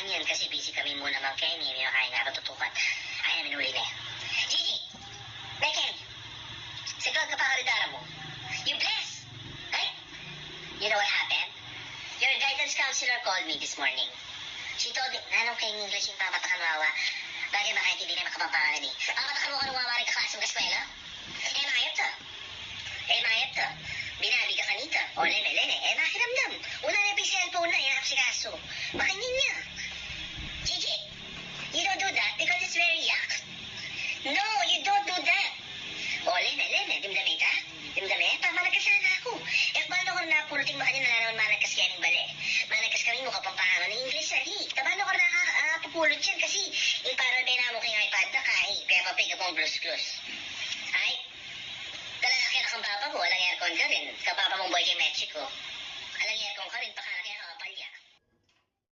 lang yan kasi busy kami muna Mang Kenny. Hindi na kaya nga tutukat. Ay namin uli na. Gigi! Mekel! Sigurad ka pa karidara mo. You bless! Right? You know what happened? Your guidance counselor called me this morning. She told me, nanong kayong English yung papatakan wawa. Bagay makaintindi na makapapangalan eh. Papatakan mo ka nung wawa rin kaklasong kaskwela? Mayat ka. Mayat ka. Binabi ka kanita. O lene. Makiramdam. Una na yung cellphone na, inaapsikaso. Makingin niya. Gigi, you don't do that because it's very yuck. No, you don't do that. O lene. Dimdami ka? Dimdami? Pamalagas sana ako. Paano ko na puruting makanya nalalaman malagas kaya ng bali? Malagas kami mukha pang pangalan ng English sa di. Paano ko nakapupulot yan kasi yung para benamo kay iPad na kahi. Kaya mapick up ang blues-clues. Ay, talaga kaya nakang papa mo, walang aircon ka rin. Kapapa mong boy kay Mexico.